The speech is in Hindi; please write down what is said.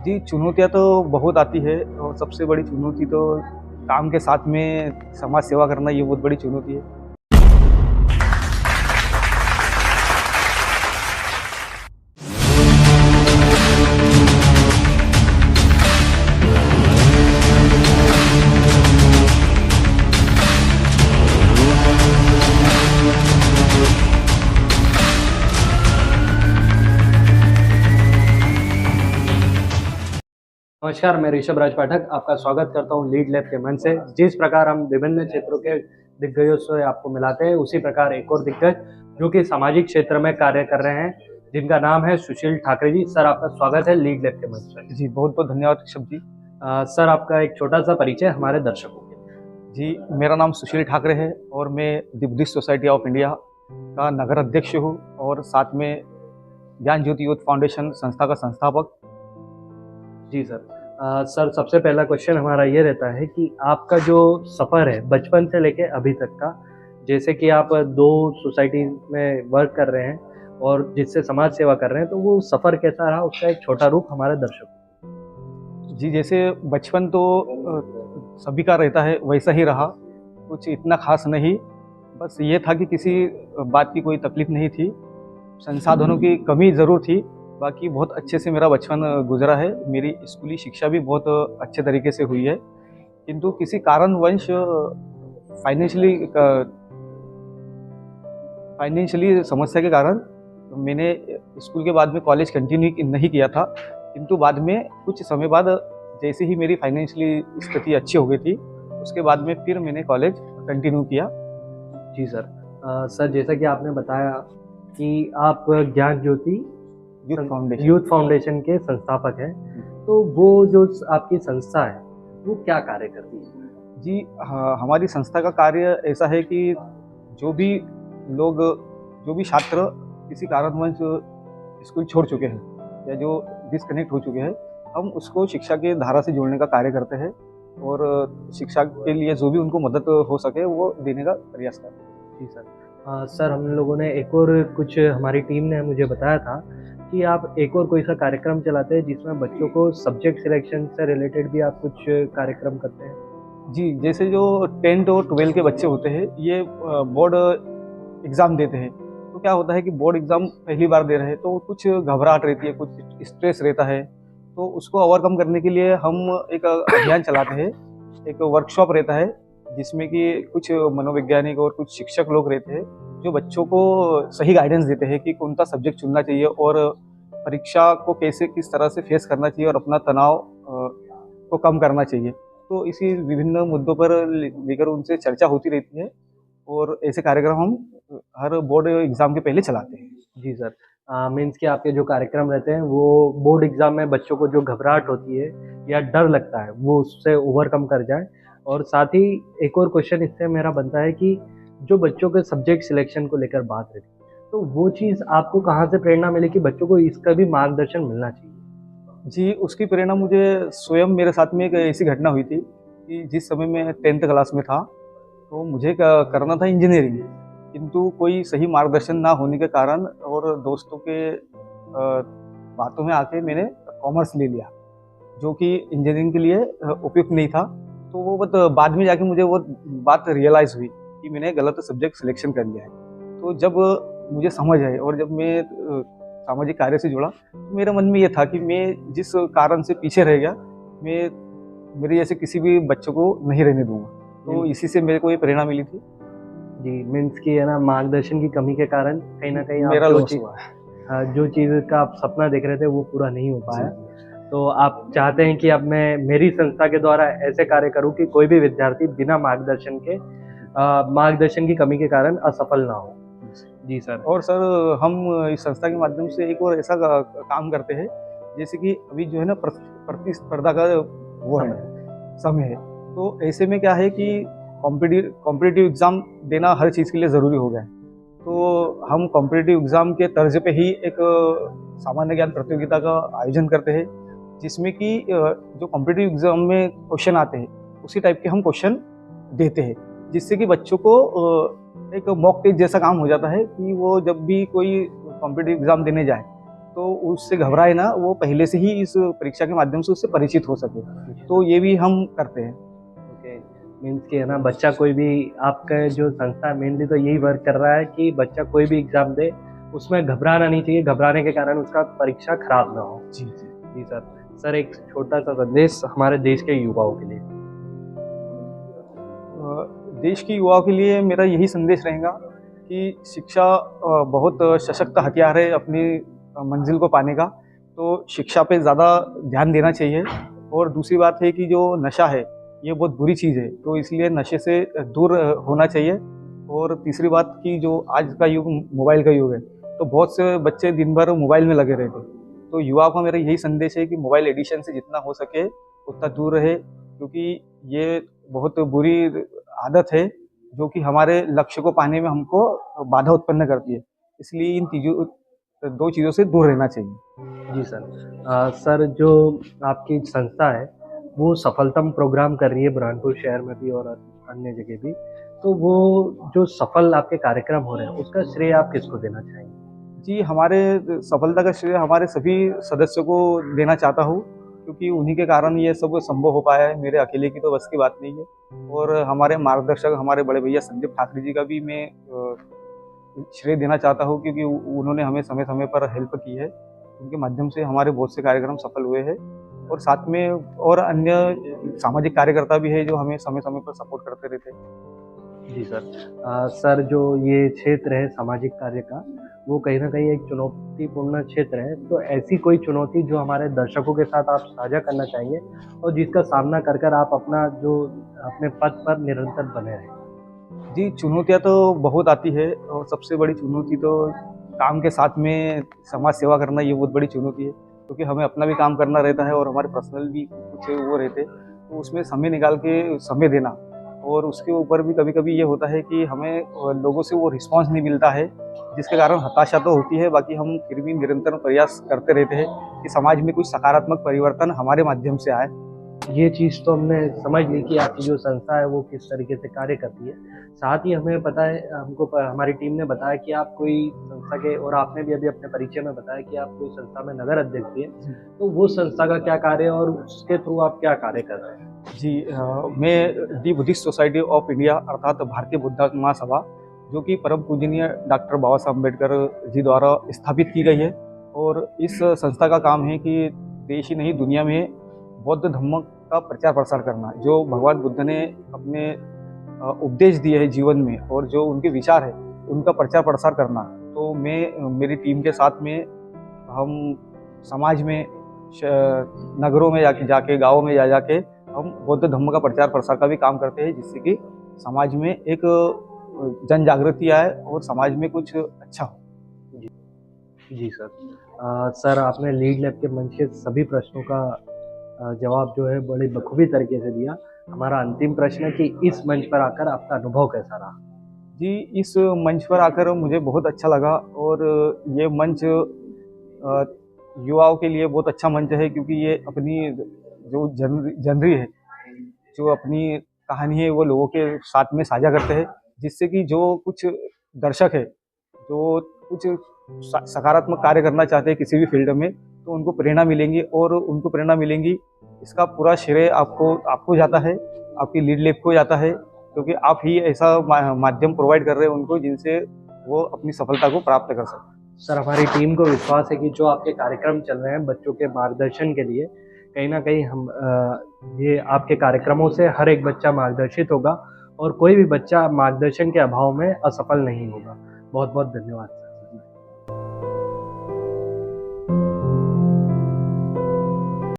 जी, चुनौतियाँ तो बहुत आती है और सबसे बड़ी चुनौती तो काम के साथ में समाज सेवा करना, ये बहुत बड़ी चुनौती है। नमस्कार, मैं ऋषभ राज पाठक आपका स्वागत करता हूँ लीड लैब के मंच से। जिस प्रकार हम विभिन्न क्षेत्रों के दिग्गजों से आपको मिलाते हैं, उसी प्रकार एक और दिग्गज जो कि सामाजिक क्षेत्र में कार्य कर रहे हैं, जिनका नाम है सुशील ठाकरे जी। सर, आपका स्वागत है लीड लैब के मंच पर। जी, बहुत-बहुत धन्यवाद ऋषभ जी। सर, आपका एक छोटा-सा परिचय हमारे दर्शकों के लिए। जी, मेरा नाम सुशील ठाकरे है और मैं the Buddhist society of India का नगर अध्यक्ष हूँ और साथ में ज्ञान ज्योति यूथ फाउंडेशन संस्था का संस्थापक। जी सर। सर, सबसे पहला क्वेश्चन हमारा ये रहता है कि आपका जो सफ़र है बचपन से लेके अभी तक का, जैसे कि आप 2 सोसाइटी में वर्क कर रहे हैं और जिससे समाज सेवा कर रहे हैं, तो वो सफ़र कैसा रहा, उसका एक छोटा रूप हमारे दर्शकों। जी, जैसे बचपन तो सभी का रहता है वैसा ही रहा, कुछ इतना ख़ास नहीं। बस ये था कि किसी बात की कोई तकलीफ़ नहीं थी, संसाधनों की कमी ज़रूर थी, बाकी बहुत अच्छे से मेरा बचपन गुज़रा है। मेरी स्कूली शिक्षा भी बहुत अच्छे तरीके से हुई है, किंतु किसी कारणवश फाइनेंशियली फाइनेंशियली समस्या के कारण मैंने स्कूल के बाद में कॉलेज कंटिन्यू नहीं किया था, किंतु बाद में कुछ समय बाद जैसे ही मेरी फाइनेंशियली स्थिति अच्छी हो गई थी, उसके बाद में फिर मैंने कॉलेज कंटिन्यू किया। जी सर। सर, जैसा कि आपने बताया कि आप ज्ञान ज्योति यूथ फाउंडेशन के संस्थापक हैं, तो वो जो आपकी संस्था है, वो क्या कार्य करती है? जी हाँ, हमारी संस्था का कार्य ऐसा है कि जो भी लोग जो भी छात्र किसी कारणवश स्कूल छोड़ चुके हैं या जो डिस्कनेक्ट हो चुके हैं, हम उसको शिक्षा के धारा से जोड़ने का कार्य करते हैं और शिक्षा के लिए जो भी उनको मदद हो सके वो देने का प्रयास करते हैं। जी सर। सर, हम लोगों ने एक और कुछ हमारी टीम ने मुझे बताया था कि आप एक और कोई सा कार्यक्रम चलाते हैं जिसमें बच्चों को सब्जेक्ट सिलेक्शन से रिलेटेड भी आप कुछ कार्यक्रम करते हैं। जी, जैसे जो 10th और 12 के बच्चे होते हैं, ये बोर्ड एग्ज़ाम देते हैं, तो क्या होता है कि बोर्ड एग्ज़ाम पहली बार दे रहे हैं तो कुछ घबराहट रहती है, कुछ स्ट्रेस रहता है, तो उसको ओवरकम करने के लिए हम एक अभियान चलाते हैं। एक वर्कशॉप रहता है जिसमें कि कुछ मनोवैज्ञानिक और कुछ शिक्षक लोग रहते हैं, जो बच्चों को सही गाइडेंस देते हैं कि कौन-सा सब्जेक्ट चुनना चाहिए और परीक्षा को कैसे किस तरह से फेस करना चाहिए और अपना तनाव को कम करना चाहिए। तो इसी विभिन्न मुद्दों पर लेकर उनसे चर्चा होती रहती है और ऐसे कार्यक्रम हम हर बोर्ड एग्ज़ाम के पहले चलाते हैं। जी सर। मीन्स कि आपके जो कार्यक्रम रहते हैं वो बोर्ड एग्ज़ाम में बच्चों को जो घबराहट होती है या डर लगता है, वो उससे ओवरकम कर जाए। और साथ ही एक और क्वेश्चन इससे मेरा बनता है कि जो बच्चों के सब्जेक्ट सिलेक्शन को लेकर बात रहती है, तो वो चीज़ आपको कहाँ से प्रेरणा मिली कि बच्चों को इसका भी मार्गदर्शन मिलना चाहिए? जी, उसकी प्रेरणा मुझे स्वयं मेरे साथ में एक ऐसी घटना हुई थी कि जिस समय मैं 10th क्लास में था, तो मुझे करना था इंजीनियरिंग, किंतु कोई सही मार्गदर्शन ना होने के कारण और दोस्तों के बातों में आके मैंने कॉमर्स ले लिया, जो कि इंजीनियरिंग के लिए उपयुक्त नहीं था। तो वो बाद में जाके मुझे वो बात रियलाइज़ हुई कि मैंने गलत सब्जेक्ट सिलेक्शन कर लिया है। तो जब मुझे समझ आई और जब मैं सामाजिक कार्य से जुड़ा, तो मेरे मन में ये था कि मैं जिस कारण से पीछे रह गया, मैं मेरे जैसे किसी भी बच्चों को नहीं रहने दूँगा। तो इसी से मेरे को ये प्रेरणा मिली थी। जी, मीन्स कि है ना, मार्गदर्शन की कमी के कारण कहीं न कहीं मेरा आप लॉस हुआ है। जो चीज़ का आप सपना देख रहे थे वो पूरा नहीं हो पाया। जी। तो आप चाहते हैं कि अब मैं मेरी संस्था के द्वारा ऐसे कार्य करूँ कि कोई भी विद्यार्थी बिना मार्गदर्शन की कमी के कारण असफल ना हो। जी सर। और सर, हम इस संस्था के माध्यम से एक और ऐसा काम करते हैं, जैसे कि अभी जो है ना प्रतिस्पर्धा का वो है, समय है। तो ऐसे में क्या है कि कॉम्पिटिटिव एग्ज़ाम देना हर चीज़ के लिए ज़रूरी हो गया है। तो हम कॉम्पिटिटिव एग्ज़ाम के तर्ज पे ही एक सामान्य ज्ञान प्रतियोगिता का आयोजन करते हैं, जिसमें कि जो कॉम्पिटिटिव एग्ज़ाम में क्वेश्चन आते हैं, उसी टाइप के हम क्वेश्चन देते हैं, जिससे कि बच्चों को एक मॉक टेस्ट जैसा काम हो जाता है कि वो जब भी कोई कॉम्पिटिटिव एग्ज़ाम देने जाए, तो उससे घबराए ना, वो पहले से ही इस परीक्षा के माध्यम से उससे परिचित हो सके। तो ये भी हम करते हैं। ओके, मीन्स कि है ना, बच्चा कोई भी, आपका जो संस्था है मेनली तो यही वर्क कर रहा है कि बच्चा कोई भी एग्ज़ाम दे, उसमें घबराना नहीं चाहिए, घबराने के कारण उसका परीक्षा खराब ना हो। जी, जी। जी सर। सर, एक छोटा-सा संदेश हमारे देश के युवाओं के लिए। देश के युवाओं के लिए मेरा यही संदेश रहेगा कि शिक्षा बहुत सशक्त हथियार है अपनी मंजिल को पाने का। तो शिक्षा पे ज़्यादा ध्यान देना चाहिए। और दूसरी बात है कि जो नशा है, ये बहुत बुरी चीज़ है, तो इसलिए नशे से दूर होना चाहिए। और तीसरी बात कि जो आज का युग मोबाइल का युग है, तो बहुत से बच्चे दिन भर मोबाइल में लगे रहते हैं। तो युवाओं का मेरा यही संदेश है कि मोबाइल एडिक्शन से जितना हो सके उतना दूर रहे, क्योंकि ये बहुत बुरी आदत है जो कि हमारे लक्ष्य को पाने में हमको बाधा उत्पन्न करती है। इसलिए इन चीज़ों 2 चीज़ों से दूर रहना चाहिए। जी सर। सर, जो आपकी संस्था है, वो सफलतम प्रोग्राम कर रही है बुरहानपुर शहर में भी और अन्य जगह भी। तो वो जो सफल आपके कार्यक्रम हो रहे हैं, उसका श्रेय आप किसको देना चाहेंगे? जी, हमारे सफलता का श्रेय हमारे सभी सदस्यों को देना चाहता हूँ, क्योंकि उन्हीं के कारण ये सब संभव हो पाया है। मेरे अकेले की तो बस की बात नहीं है। और हमारे मार्गदर्शक, हमारे बड़े भैया संदीप ठाकरे जी का भी मैं श्रेय देना चाहता हूँ, क्योंकि उन्होंने हमें समय-समय पर हेल्प की है। उनके माध्यम से हमारे बहुत से कार्यक्रम सफल हुए हैं। और साथ में और अन्य सामाजिक कार्यकर्ता भी हैं जो हमें समय-समय पर सपोर्ट करते रहते हैं। जी सर। सर, जो ये क्षेत्र है सामाजिक कार्य का, वो कहीं न कहीं एक चुनौतीपूर्ण क्षेत्र है। तो ऐसी कोई चुनौती जो हमारे दर्शकों के साथ आप साझा करना चाहेंगे और जिसका सामना कर कर आप अपने पथ पर निरंतर बने रहें? जी, चुनौतियाँ तो बहुत आती है, और सबसे बड़ी चुनौती तो काम के साथ में समाज सेवा करना, ये बहुत बड़ी चुनौती है। क्योंकि हमें अपना भी काम करना रहता है और हमारे पर्सनल भी कुछ वो रहते हैं, तो उसमें समय निकाल के समय देना। और उसके ऊपर भी कभी-कभी ये होता है कि हमें लोगों से वो रिस्पॉन्स नहीं मिलता है, जिसके कारण हताशा तो होती है। बाकी हम फिर भी निरंतर प्रयास करते रहते हैं कि समाज में कुछ सकारात्मक परिवर्तन हमारे माध्यम से आए। ये चीज़ तो हमने समझ ली कि आपकी जो संस्था है वो किस तरीके से कार्य करती है। साथ ही हमें पता है, हमारी टीम ने बताया कि आप कोई संस्था के, और आपने भी अभी अपने परिचय में बताया कि आप कोई संस्था में नगर अध्यक्ष भी हैं। तो वो संस्था का क्या कार्य है और उसके थ्रू आप क्या कार्य कर रहे हैं? जी, मैं दी बुद्धिस्ट सोसाइटी ऑफ इंडिया अर्थात भारतीय बुद्ध महासभा, जो कि परम पूजनीय डॉक्टर बाबा साहब अम्बेडकर जी द्वारा स्थापित की गई है। और इस संस्था का काम है कि देश ही नहीं, दुनिया में बौद्ध धर्म का प्रचार प्रसार करना। जो भगवान बुद्ध ने अपने उपदेश दिए हैं जीवन में, और जो उनके विचार है उनका प्रचार प्रसार करना। तो मैं मेरी टीम के साथ में हम समाज में, नगरों में जाके गाँवों में जाके हम बौद्ध धर्म का प्रचार प्रसार का भी काम करते हैं, जिससे कि समाज में एक जन जागृति आए और समाज में कुछ अच्छा हो। जी, जी सर। सर, आपने लीड लैब के मंच के सभी प्रश्नों का जवाब जो है बड़ी बखूबी तरीके से दिया। हमारा अंतिम प्रश्न है कि इस मंच पर आकर आपका अनुभव कैसा रहा? जी, इस मंच पर आकर मुझे बहुत अच्छा लगा। और ये मंच युवाओं के लिए बहुत अच्छा मंच है, क्योंकि ये अपनी जो जनरी है, जो अपनी कहानी है, वो लोगों के साथ में साझा करते हैं, जिससे कि जो कुछ दर्शक है, जो कुछ सकारात्मक कार्य करना चाहते हैं किसी भी फील्ड में, तो उनको प्रेरणा मिलेंगी। और उनको प्रेरणा मिलेंगी, इसका पूरा श्रेय आपको जाता है, आपकी लीड लैब को जाता है, क्योंकि आप ही ऐसा माध्यम प्रोवाइड कर रहे हैं उनको, जिनसे वो अपनी सफलता को प्राप्त कर सकें। सर, हमारी टीम को विश्वास है कि जो आपके कार्यक्रम चल रहे हैं बच्चों के मार्गदर्शन के लिए, कहीं न कहीं ये आपके कार्यक्रमों से हर एक बच्चा मार्गदर्शित होगा और कोई भी बच्चा मार्गदर्शन के अभाव में असफल नहीं होगा। बहुत-बहुत धन्यवाद।